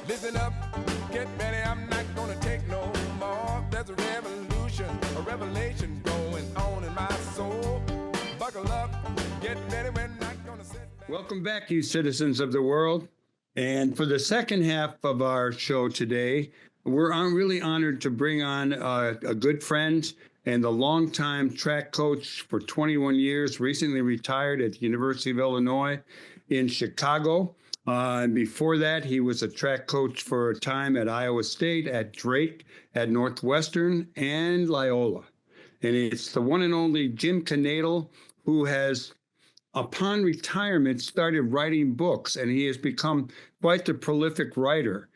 Listen up, get ready, I'm not gonna take no more. There's a revolution, a revelation going on in my soul. Buckle up, get ready, we're not gonna sit back. Welcome back, you citizens of the world. And for the second half of our show today, we're really honored to bring on a good friend and the longtime track coach for 21 years, recently retired at the University of Illinois in Chicago. And before that, he was a track coach for a time at Iowa State, at Drake, at Northwestern, and Loyola. And it's the one and only Jim Knoedel, who has, upon retirement, started writing books, and he has become quite the prolific writer.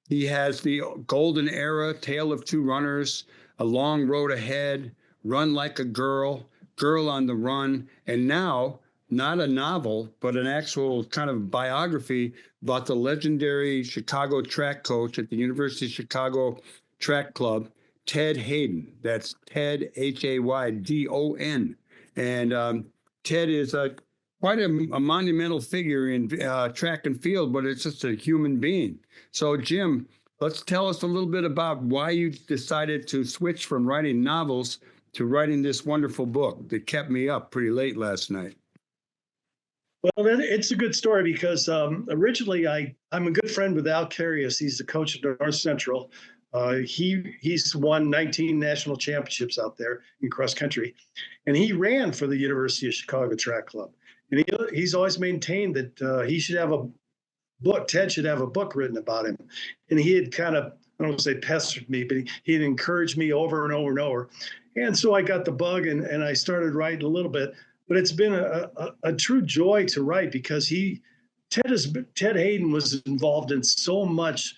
He has the Golden Era, Tale of Two Runners, A Long Road Ahead, Run Like a Girl, Girl on the Run, and now, not a novel, but an actual kind of biography about the legendary Chicago track coach at the University of Chicago Track Club, Ted Haydon. That's Ted, Haydon. And Ted is quite a monumental figure in track and field, but it's just a human being. So, Jim, let's tell us a little bit about why you decided to switch from writing novels to writing this wonderful book that kept me up pretty late last night. Well, it's a good story because originally I'm a good friend with Al Carius. He's the coach of North Central. He's won 19 national championships out there in cross country, and he ran for the University of Chicago Track Club. And he's always maintained that he should have a book. Ted should have a book written about him. And he had kind of, I don't want to say pestered me, but he had encouraged me over and over and over. And so I got the bug and I started writing a little bit. But it's been a true joy to write because Ted Haydon was involved in so much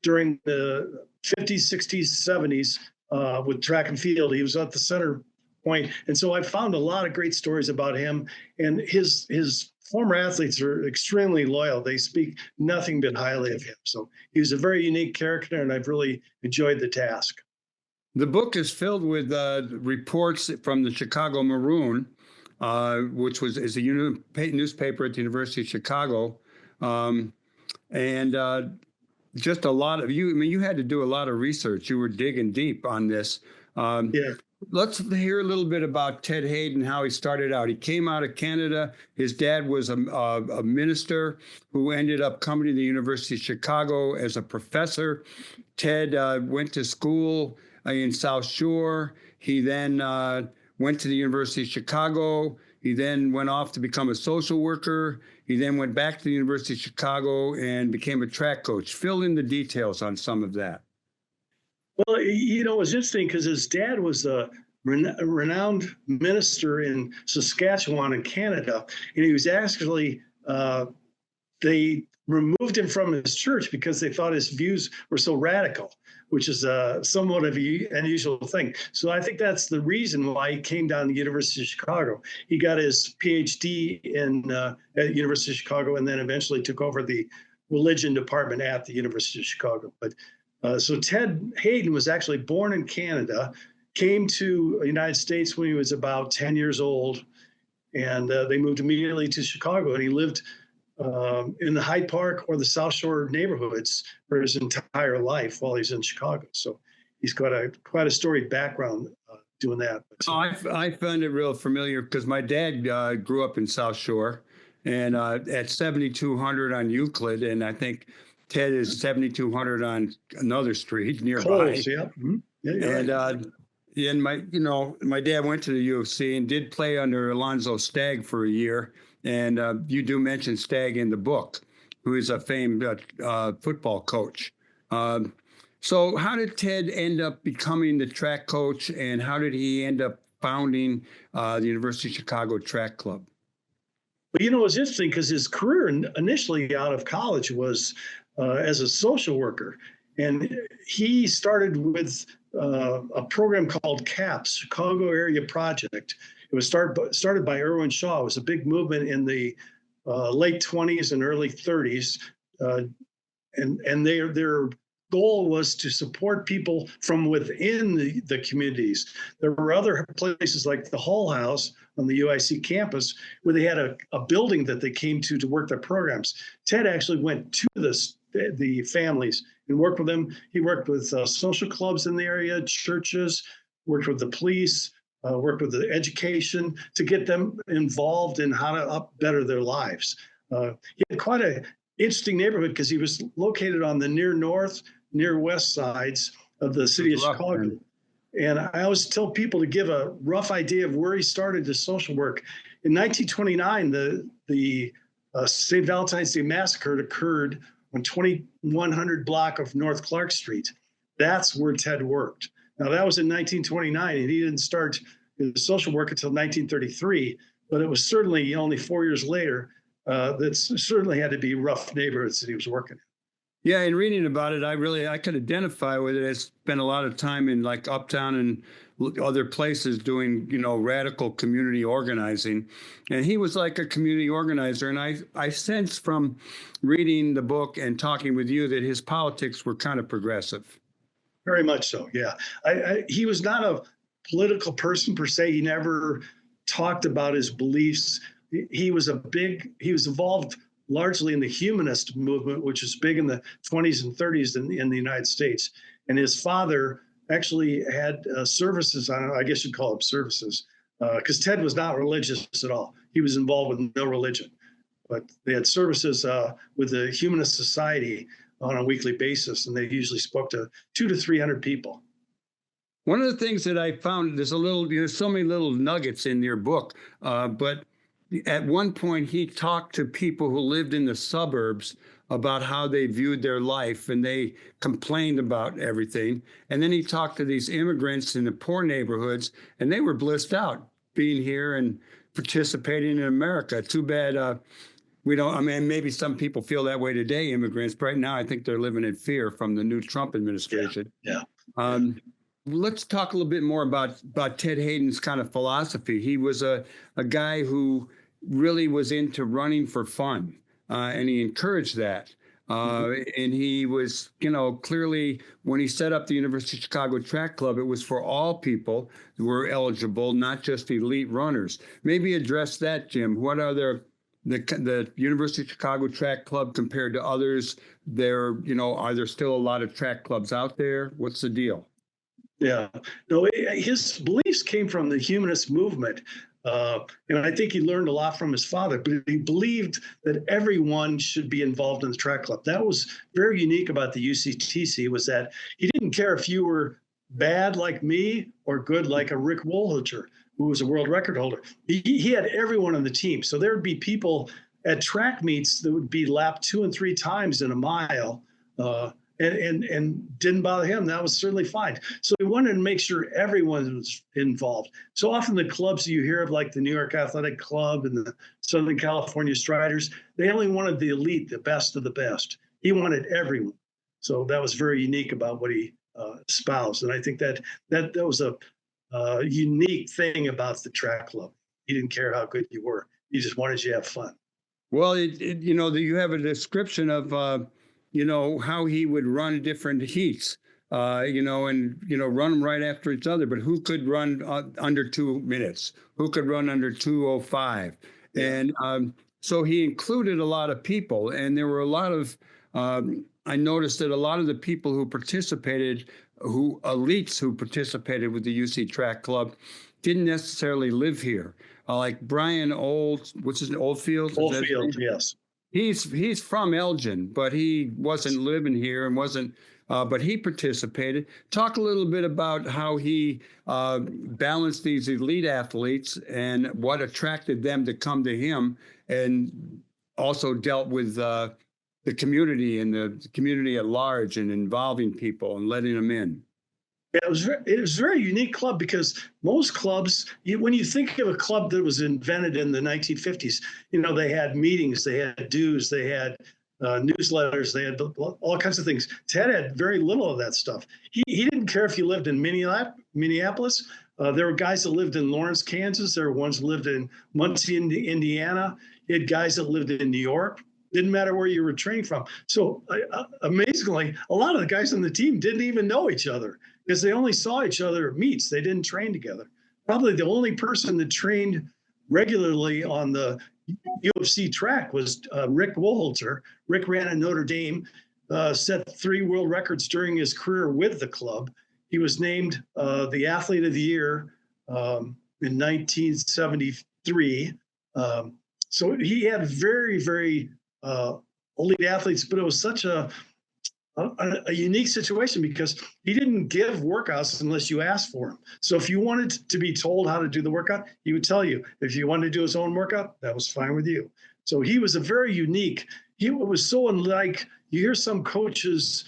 during the 50s, 60s, 70s with track and field. He was at the center point. And so I found a lot of great stories about him. And his former athletes are extremely loyal. They speak nothing but highly of him. So he was a very unique character, and I've really enjoyed the task. The book is filled with reports from the Chicago Maroon, which is a newspaper at the University of Chicago. Just a lot of you had to do a lot of research. You were digging deep on this. Yeah. Let's hear a little bit about Ted Haydon, how he started out. He came out of Canada. His dad was a minister who ended up coming to the University of Chicago as a professor. Ted went to school in South Shore. He then went to the University of Chicago. He then went off to become a social worker. He then went back to the University of Chicago and became a track coach. Fill in the details on some of that. Well, it was interesting because his dad was a renowned minister in Saskatchewan in Canada. And he was actually, they removed him from his church because they thought his views were so radical, which is somewhat of an unusual thing. So I think that's the reason why he came down to the University of Chicago. He got his PhD at the University of Chicago and then eventually took over the religion department at the University of Chicago. But so Ted Haydon was actually born in Canada, came to the United States when he was about 10 years old, and they moved immediately to Chicago, and he lived in the Hyde Park or the South Shore neighborhoods for his entire life while he's in Chicago. So he's got quite a storied background doing that. I found it real familiar because my dad grew up in South Shore and at 7200 on Euclid, and I think Ted is 7200 on another street nearby. Close, yeah. Mm-hmm. Yeah, and my dad went to the U of C and did play under Alonzo Stagg for a year. And you do mention Stagg in the book, who is a famed football coach. So how did Ted end up becoming the track coach, and how did he end up founding the University of Chicago Track Club? Well, it was interesting because his career initially out of college was as a social worker. And he started with a program called CAPS, Chicago Area Project. It was started by Irwin Shaw. It was a big movement in the late 20s and early 30s. And their goal was to support people from within the communities. There were other places like the Hull House on the UIC campus where they had a building that they came to work their programs. Ted actually went to the families and worked with them. He worked with social clubs in the area, churches, worked with the police, worked with the education to get them involved in how to better their lives. He had quite an interesting neighborhood because he was located on the near north, near west sides of the city of Chicago. And I always tell people to give a rough idea of where he started his social work. In 1929, the St. Valentine's Day Massacre occurred on 2100 block of North Clark Street. That's where Ted worked. Now, that was in 1929, and he didn't start his social work until 1933, but it was certainly only 4 years later that certainly had to be rough neighborhoods that he was working in. Yeah, in reading about it, I could identify with it. I spent a lot of time in like Uptown and other places doing, radical community organizing. And he was like a community organizer. And I sense from reading the book and talking with you that his politics were kind of progressive. Very much so, yeah. He was not a political person per se. He never talked about his beliefs. He was involved largely in the humanist movement, which was big in the 20s and 30s in the United States. And his father actually had services on, I guess you'd call them services, because Ted was not religious at all. He was involved with no religion, but they had services with the Humanist Society on a weekly basis, and they usually spoke to 200 to 300 people. One of the things that I found, there's so many little nuggets in your book, but at one point he talked to people who lived in the suburbs about how they viewed their life, and they complained about everything. And then he talked to these immigrants in the poor neighborhoods, and they were blissed out being here and participating in America. Too bad maybe some people feel that way today, immigrants, but right now I think they're living in fear from the new Trump administration. Yeah. Let's talk a little bit more about Ted Haydon's kind of philosophy. He was a guy who really was into running for fun, and he encouraged that. And he was, clearly when he set up the University of Chicago Track Club, it was for all people who were eligible, not just elite runners. Maybe address that, Jim. What are the University of Chicago Track Club compared to others? Are there still a lot of track clubs out there? What's the deal? Yeah, no, his beliefs came from the humanist movement. And I think he learned a lot from his father, but he believed that everyone should be involved in the track club. That was very unique about the UCTC, was that he didn't care if you were bad like me or good like a Rick Woolholter, who was a world record holder. He had everyone on the team. So there would be people at track meets that would be lapped 2 and 3 times in a mile, and didn't bother him. That was certainly fine. So he wanted to make sure everyone was involved. So often the clubs you hear of, like the New York Athletic Club and the Southern California Striders, they only wanted the elite, the best of the best. He wanted everyone. So that was very unique about what he espoused. And I think that was a unique thing about the track club. He didn't care how good you were. He just wanted you to have fun. Well, you have a description of how he would run different heats, and run them right after each other. But who could run under 2 minutes? Who could run under 2:05? And so he included a lot of people, and there were a lot of. I noticed that a lot of the people who participated, elites who participated with the UC Track Club, didn't necessarily live here. Like Brian Oldfield? Oldfield, yes. He's from Elgin, but he wasn't living here and wasn't, but he participated. Talk a little bit about how he balanced these elite athletes and what attracted them to come to him, and also dealt with the community and the community at large and involving people and letting them in. It was a very unique club because most clubs, when you think of a club that was invented in the 1950s, they had meetings, they had dues, they had newsletters, they had all kinds of things. Ted had very little of that stuff. He didn't care if you lived in Minneapolis. There were guys that lived in Lawrence, Kansas. There were ones that lived in Muncie, Indiana. He had guys that lived in New York. Didn't matter where you were training from. So amazingly, a lot of the guys on the team didn't even know each other because they only saw each other at meets. They didn't train together. Probably the only person that trained regularly on the UFC track was Rick Woolholter. Rick ran at Notre Dame. set 3 world records during his career with the club. He was named the Athlete of the Year in 1973. So he had very, very elite athletes, but it was such a unique situation because he didn't give workouts unless you asked for them. So if you wanted to be told how to do the workout, he would tell you. If you wanted to do his own workout, that was fine with you. So he was a very unique. He was so unlike. You hear some coaches.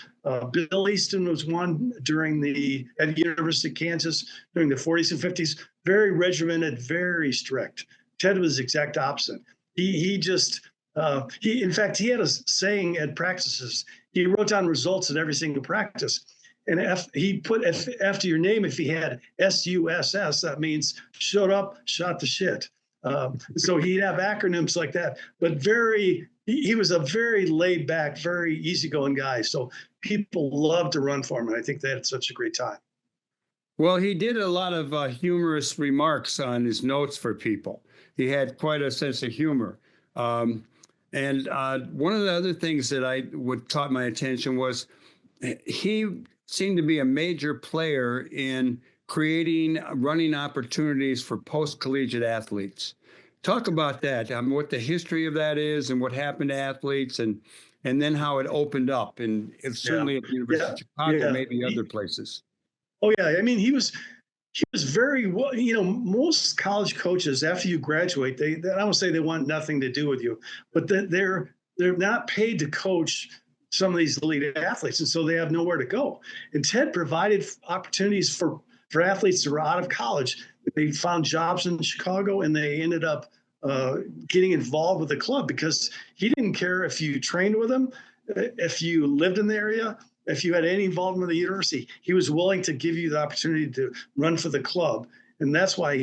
Bill Easton was one at the University of Kansas during the 40s and 50s. Very regimented, very strict. Ted was the exact opposite. In fact, he had a saying at practices. He wrote down results at every single practice. And he put after your name, if he had SUSS, that means showed up, shot the shit. So he'd have acronyms like that. But he was a very laid back, very easygoing guy. So people loved to run for him. And I think they had such a great time. Well, he did a lot of humorous remarks on his notes for people. He had quite a sense of humor. And one of the other things that caught my attention was he seemed to be a major player in creating running opportunities for post-collegiate athletes. Talk about that, what the history of that is and what happened to athletes and then how it opened up. And it's certainly at the University of Chicago, maybe other places. Oh, yeah. I mean, he was very well, most college coaches, after you graduate, I don't say they want nothing to do with you, but they're not paid to coach some of these elite athletes. And so they have nowhere to go. And Ted provided opportunities for athletes that were out of college. They found jobs in Chicago and they ended up getting involved with the club because he didn't care if you trained with him, if you lived in the area, if you had any involvement with the university. He was willing to give you the opportunity to run for the club. And that's why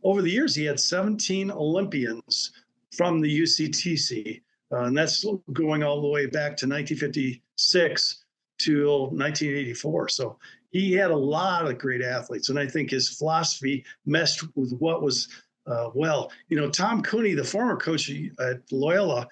over the years, he had 17 Olympians from the UCTC. And that's going all the way back to 1956 to 1984. So he had a lot of great athletes. And I think his philosophy meshed with what was, Tom Cooney, the former coach at Loyola,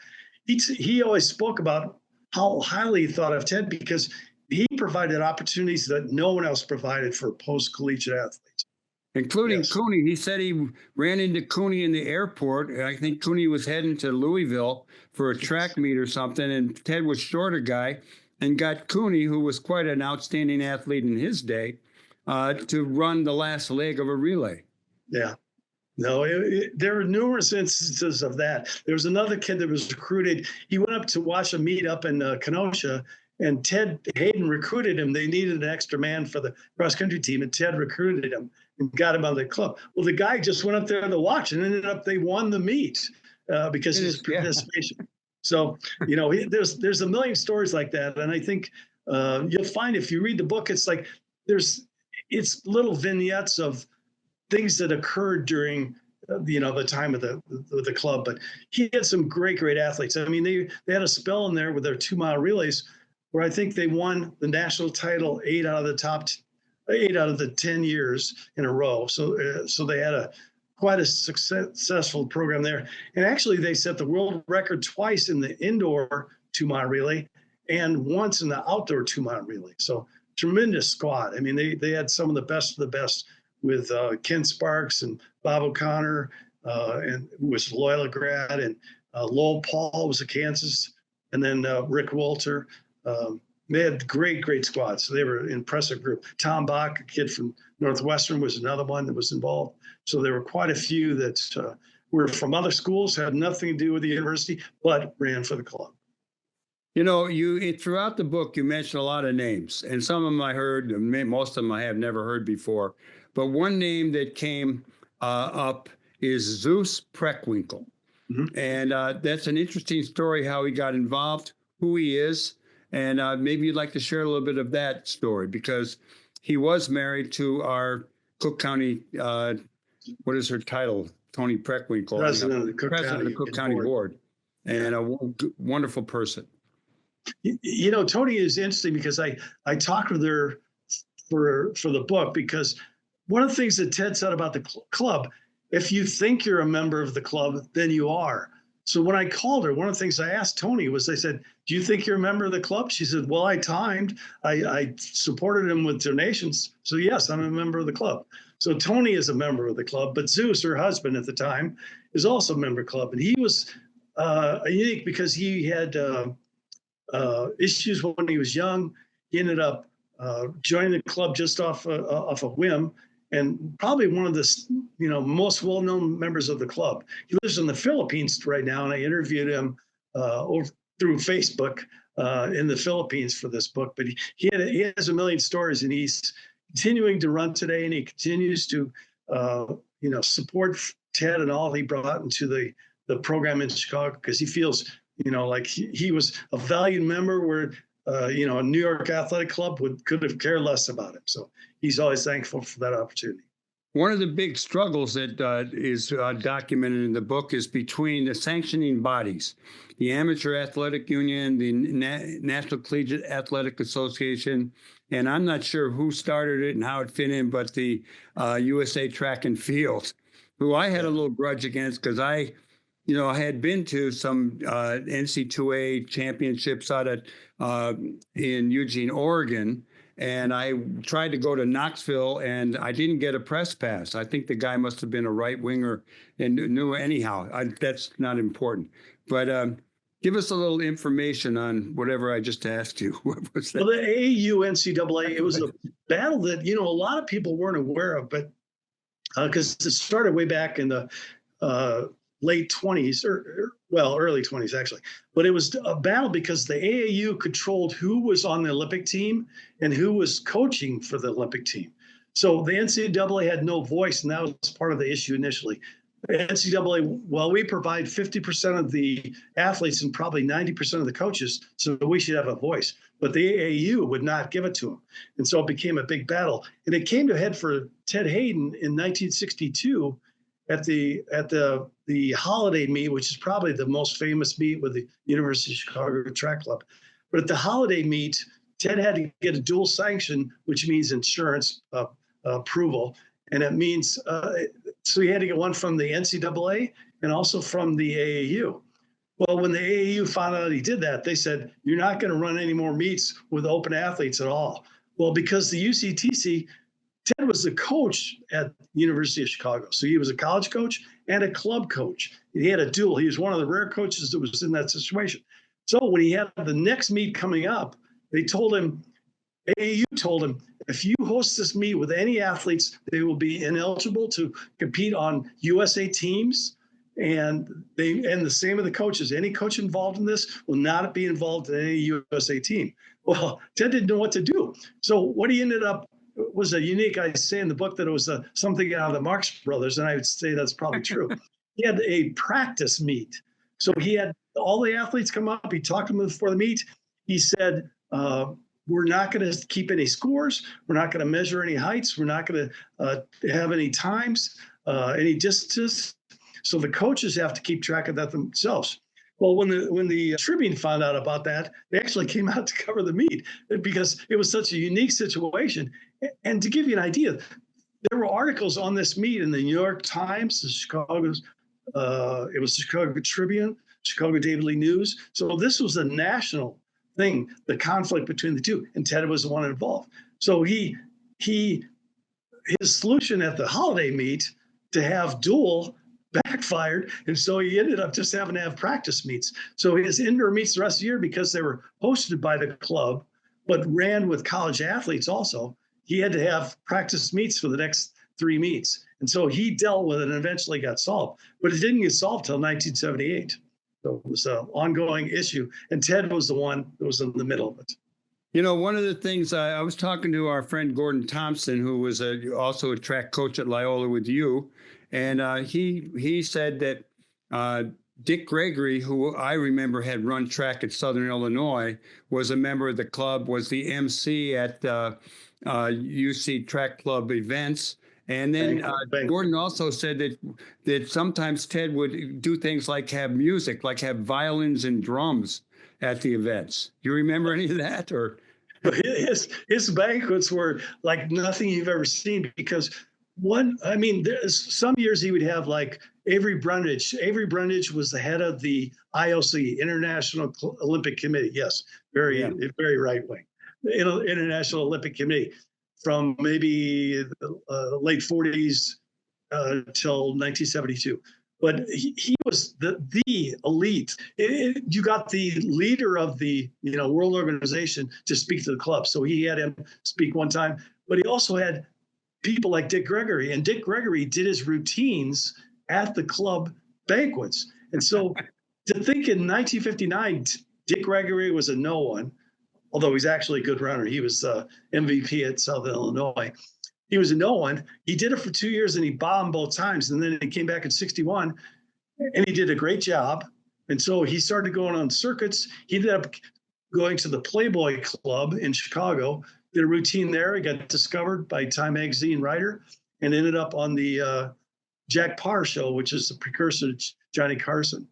he always spoke about how highly he thought of Ted because he provided opportunities that no one else provided for post-collegiate athletes. Including Cooney. He said he ran into Cooney in the airport. I think Cooney was heading to Louisville for a track meet or something, and Ted was short a guy and got Cooney, who was quite an outstanding athlete in his day, to run the last leg of a relay. Yeah. No, there were numerous instances of that. There was another kid that was recruited. He went up to watch a meet up in Kenosha, and Ted Haydon recruited him. They needed an extra man for the cross-country team, and Ted recruited him and got him out of the club. Well, the guy just went up there to watch, and ended up they won the meet because of his participation. So, there's a million stories like that, and I think you'll find if you read the book, it's like it's little vignettes of things that occurred during the time of the club. But he had some great athletes. I mean, they had a spell in there with their 2-mile relays where I think they won the national title 8 out of the 10 years in a row. So they had quite a successful program there. And actually they set the world record twice in the indoor 2-mile relay and once in the outdoor 2-mile relay. So tremendous squad. I mean, they had some of the best with Ken Sparks and Bob O'Connor, and was Loyola grad, and Lowell Paul was a Kansas, and then Rick Walter. They had great squads. So they were an impressive group. Tom Bach, a kid from Northwestern, was another one that was involved. So there were quite a few that were from other schools, had nothing to do with the university, but ran for the club. Throughout the book, you mentioned a lot of names, and some of them I heard, most of them I have never heard before. But one name that came up is Zeus Preckwinkle. Mm-hmm. And that's an interesting story, how he got involved, who he is. And maybe you'd like to share a little bit of that story, because he was married to our Cook County, what is her title? Toni Preckwinkle. President of the Cook County Board. And a wonderful person. Toni is interesting because I talked with her for the book, because one of the things that Ted said about the club, if you think you're a member of the club, then you are. So when I called her, one of the things I asked Tony was, I said, do you think you're a member of the club? She said, well, I timed. I supported him with donations. So yes, I'm a member of the club. So Tony is a member of the club, but Zeus, her husband at the time, is also a member of the club. And he was unique because he had issues when he was young. He ended up joining the club just off a whim, and probably one of the most well-known members of the club. He lives in the Philippines right now, and I interviewed him through Facebook in the Philippines for this book. But he has a million stories, and he's continuing to run today, and he continues to support Ted and all he brought into the program in Chicago, because he feels like he was a valued member where a New York athletic club could have cared less about him. So he's always thankful for that opportunity. One of the big struggles that is documented in the book is between the sanctioning bodies, the Amateur Athletic Union, the National Collegiate Athletic Association, and I'm not sure who started it and how it fit in, but the USA Track and Field, who I had a little grudge against because I had been to some NC2A championships out at in Eugene, Oregon, and I tried to go to Knoxville, and I didn't get a press pass. I think the guy must have been a right winger and knew anyhow. That's not important. But give us a little information on whatever I just asked you. What was that? Well, the AAU NCAA, it was a battle that, a lot of people weren't aware of, but because it started way back in the late 20s, early 20s, actually. But it was a battle because the AAU controlled who was on the Olympic team and who was coaching for the Olympic team. So the NCAA had no voice, and that was part of the issue initially. The NCAA, we provide 50% of the athletes and probably 90% of the coaches, so we should have a voice. But the AAU would not give it to them. And so it became a big battle. And it came to a head for Ted Haydon in 1962 at the holiday meet, which is probably the most famous meet with the University of Chicago Track Club. But at the holiday meet, Ted had to get a dual sanction, which means insurance approval. And it means, so he had to get one from the NCAA and also from the AAU. Well, when the AAU found out he did that, they said, you're not going to run any more meets with open athletes at all. Well, because the UCTC, Ted was the coach at University of Chicago. So he was a college coach and a club coach. He had a dual. He was one of the rare coaches that was in that situation. So when he had the next meet coming up, they told him, AAU told him, if you host this meet with any athletes, they will be ineligible to compete on USA teams. And the same with the coaches. Any coach involved in this will not be involved in any USA team. Well, Ted didn't know what to do. So what he ended up was a unique, I say in the book that it was something out of the Marx Brothers, and I would say that's probably true. He had a practice meet. So he had all the athletes come up. He talked to them before the meet. He said, we're not going to keep any scores. We're not going to measure any heights. We're not going to have any times, any distances. So the coaches have to keep track of that themselves. Well, when the Tribune found out about that, they actually came out to cover the meet because it was such a unique situation. And to give you an idea, there were articles on this meet in the New York Times, the Chicago's, it was the Chicago Tribune, Chicago Daily News. So this was a national thing, the conflict between the two, and Ted was the one involved. So his solution at the holiday meet to have dual backfired, and so he ended up just having to have practice meets. So his indoor meets the rest of the year, because they were hosted by the club, but ran with college athletes also, he had to have practice meets for the next 3 meets. And so he dealt with it and eventually got solved. But it didn't get solved till 1978. So it was an ongoing issue. And Ted was the one that was in the middle of it. One of the things I was talking to our friend Gordon Thompson, who was also a track coach at Loyola with you, and he said that Dick Gregory, who I remember had run track at Southern Illinois, was a member of the club, was the MC at UC Track Club events. And then Gordon also said that sometimes Ted would do things like have music, like have violins and drums at the events. Do you remember any of that? Or his banquets were like nothing you've ever seen, because some years he would have like Avery Brundage. Avery Brundage was the head of the IOC, International Olympic Committee. Yes, very right wing. International Olympic Committee from maybe late 40s till 1972. But he was the elite. You got the leader of the World Organization to speak to the club. So he had him speak one time, but he also had people like Dick Gregory, and Dick Gregory did his routines at the club banquets. And so to think in 1959, Dick Gregory was a no one, although he's actually a good runner. He was MVP at Southern Illinois. He was a no one. He did it for 2 years and he bombed both times. And then he came back in 61 and he did a great job. And so he started going on circuits. He ended up going to the Playboy Club in Chicago, did a routine there. He got discovered by Time Magazine writer and ended up on the Jack Parr show, which is the precursor to Johnny Carson.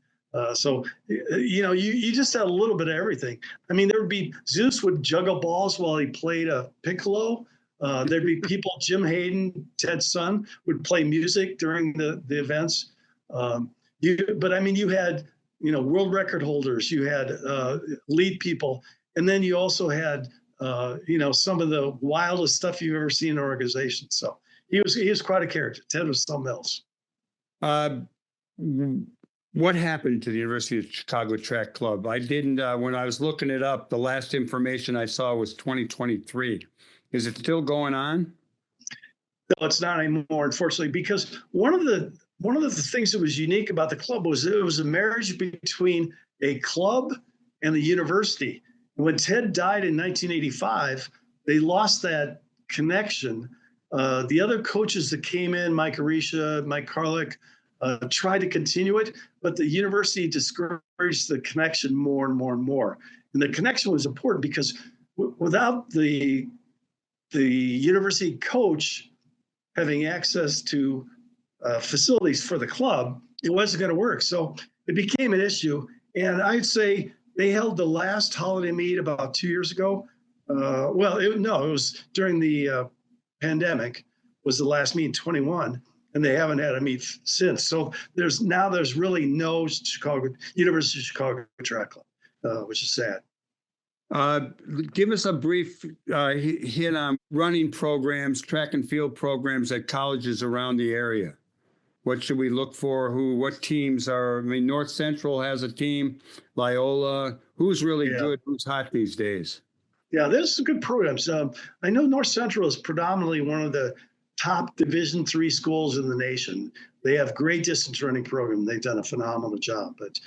So, you just had a little bit of everything. I mean, there would be Zeus would juggle balls while he played a piccolo. There'd be people, Jim Haydon, Ted's son, would play music during the events. You had, world record holders, you had lead people, and then you also had, some of the wildest stuff you've ever seen in an organization. So he was quite a character. Ted was something else. What happened to the University of Chicago Track Club? I didn't, when I was looking it up, the last information I saw was 2023. Is it still going on? No, it's not anymore, unfortunately, because one of the things that was unique about the club was it was a marriage between a club and the university. When Ted died in 1985, they lost that connection. The other coaches that came in, Mike Arisha, Mike Karlik, tried to continue it, but the university discouraged the connection more and more and more. And the connection was important because without the university coach having access to facilities for the club, it wasn't going to work. So it became an issue. And I'd say they held the last holiday meet about 2 years ago. It was during the pandemic was the last meet in 21, and they haven't had a meet since. So there's really no University of Chicago Track Club, which is sad. Give us a brief hit on running programs, track and field programs at colleges around the area. What should we look for? What teams are? I mean, North Central has a team, Loyola. Who's really good? Who's hot these days? Yeah, there's some good programs. I know North Central is predominantly one of the top Division III schools in the nation. They have great distance running program. They've done a phenomenal job. But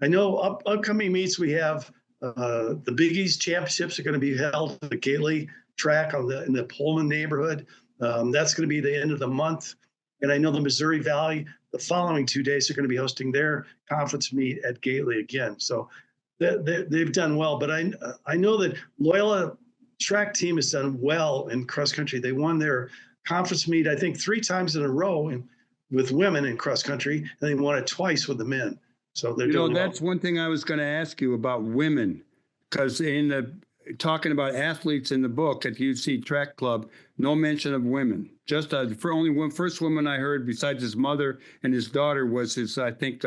I know upcoming meets we have. The Big East Championships are going to be held at the Gately track in the Pullman neighborhood. That's going to be the end of the month. And I know the Missouri Valley, the following 2 days, are going to be hosting their conference meet at Gately again. So they've done well. But I know that Loyola track team has done well in cross country. They won their conference meet, I think, 3 times in a row with women in cross country, and they won it twice with the men. So they're doing that's one thing I was going to ask you about women, because talking about athletes in the book at UC Track Club, no mention of women. Just first woman I heard besides his mother and his daughter was his, I think,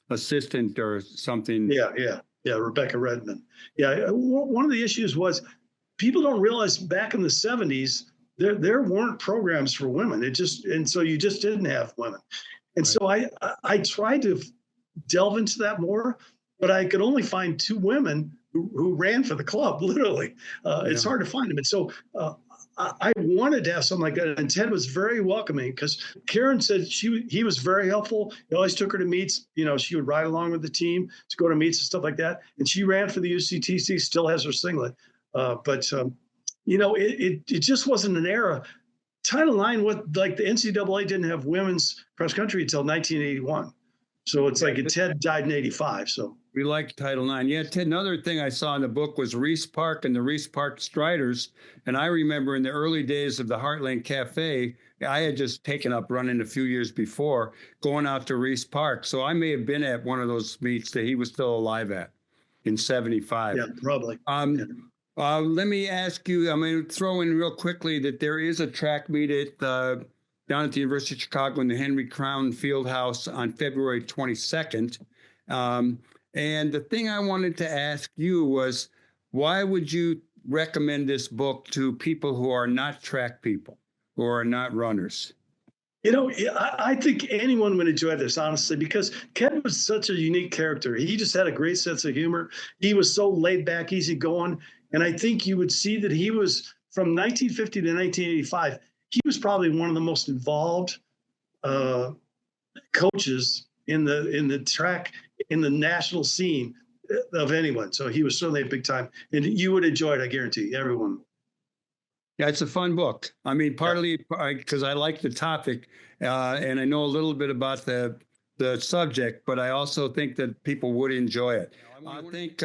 assistant or something. Yeah, Rebecca Redmond. Yeah, one of the issues was people don't realize back in the 70s there weren't programs for women. So you just didn't have women, and right. So I tried to delve into that more, but I could only find 2 women who ran for the club, literally. It's hard to find them. And so I wanted to have something like that. And Ted was very welcoming because Karen said he was very helpful. He always took her to meets. She would ride along with the team to go to meets and stuff like that. And she ran for the UCTC, still has her singlet. It just wasn't an era. Title IX, the NCAA didn't have women's cross country until 1981. So it's Ted died in 85. So we like Title IX. Yeah, Ted, another thing I saw in the book was Reese Park and the Reese Park Striders. And I remember in the early days of the Heartland Cafe, I had just taken up running a few years before, going out to Reese Park. So I may have been at one of those meets that he was still alive at in 75. Yeah, probably. Let me ask you, I'm going to throw in real quickly that there is a track meet at down at the University of Chicago in the Henry Crown Fieldhouse on February 22nd. And the thing I wanted to ask you was, why would you recommend this book to people who are not track people, who are not runners? I think anyone would enjoy this, honestly, because Ken was such a unique character. He just had a great sense of humor. He was so laid back, easygoing. And I think you would see that he was, from 1950 to 1985, he was probably one of the most involved coaches in the track, in the national scene of anyone. So he was certainly a big time. And you would enjoy it, I guarantee everyone. Yeah, it's a fun book. I mean, partly because I like the topic and I know a little bit about the subject, but I also think that people would enjoy it. I think